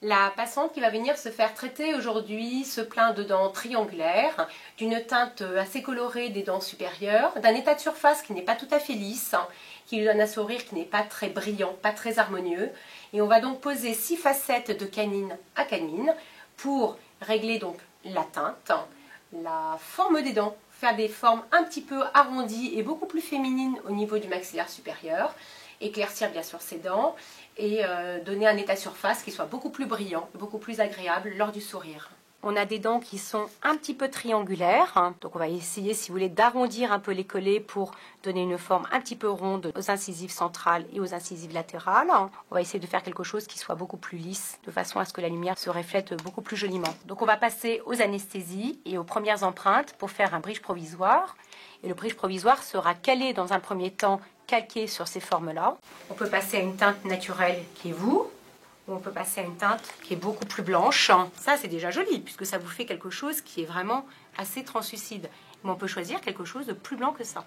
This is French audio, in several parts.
La patiente qui va venir se faire traiter aujourd'hui se plaint de dents triangulaires, d'une teinte assez colorée des dents supérieures, d'un état de surface qui n'est pas tout à fait lisse, qui lui donne un sourire qui n'est pas très brillant, pas très harmonieux. Et on va donc poser 6 facettes de canine à canine pour régler donc la teinte, la forme des dents, faire des formes un petit peu arrondies et beaucoup plus féminines au niveau du maxillaire supérieur, éclaircir bien sûr ses dents et donner un état de surface qui soit beaucoup plus brillant, beaucoup plus agréable lors du sourire. On a des dents qui sont un petit peu triangulaires, donc on va essayer, si vous voulez, d'arrondir un peu les collets pour donner une forme un petit peu ronde aux incisives centrales et aux incisives latérales. On va essayer de faire quelque chose qui soit beaucoup plus lisse, de façon à ce que la lumière se reflète beaucoup plus joliment. Donc on va passer aux anesthésies et aux premières empreintes pour faire un bridge provisoire. Et le bridge provisoire sera calé dans un premier temps, calqué sur ces formes-là. On peut passer à une teinte naturelle qui est vous. On peut passer à une teinte qui est beaucoup plus blanche. Ça, c'est déjà joli, puisque ça vous fait quelque chose qui est vraiment assez translucide. Mais on peut choisir quelque chose de plus blanc que ça.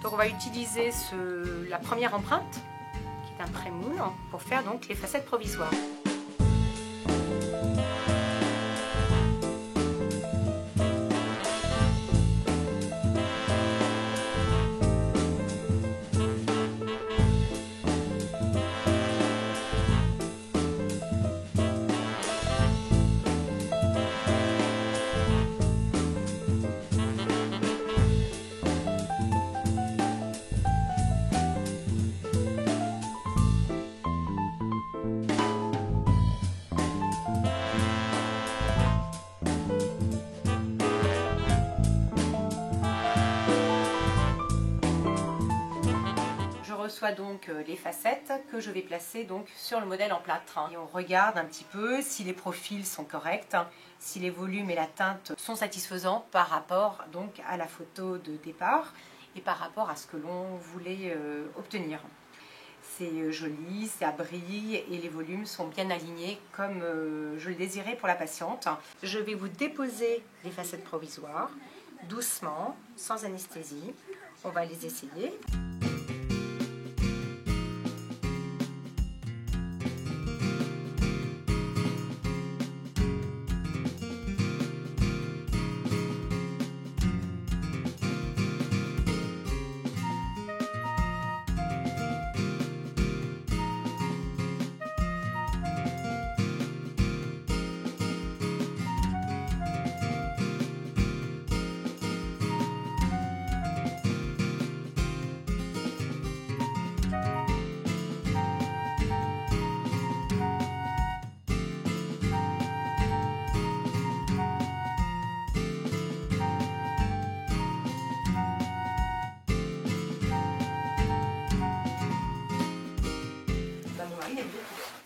Donc on va utiliser la première empreinte, qui est un prémoule, pour faire donc les facettes provisoires. Reçoit donc les facettes que je vais placer donc sur le modèle en plâtre. Et on regarde un petit peu si les profils sont corrects, si les volumes et la teinte sont satisfaisants par rapport donc à la photo de départ et par rapport à ce que l'on voulait obtenir. C'est joli, ça brille et les volumes sont bien alignés comme je le désirais pour la patiente. Je vais vous déposer les facettes provisoires doucement, sans anesthésie. On va les essayer.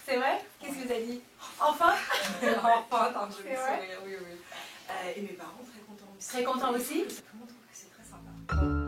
C'est vrai? Qu'est-ce que vous avez dit? Enfin? Enfin, t'as un joli sourire, oui, oui. Et mes parents très contents aussi. Très contents aussi? Tout le monde trouve que c'est très sympa.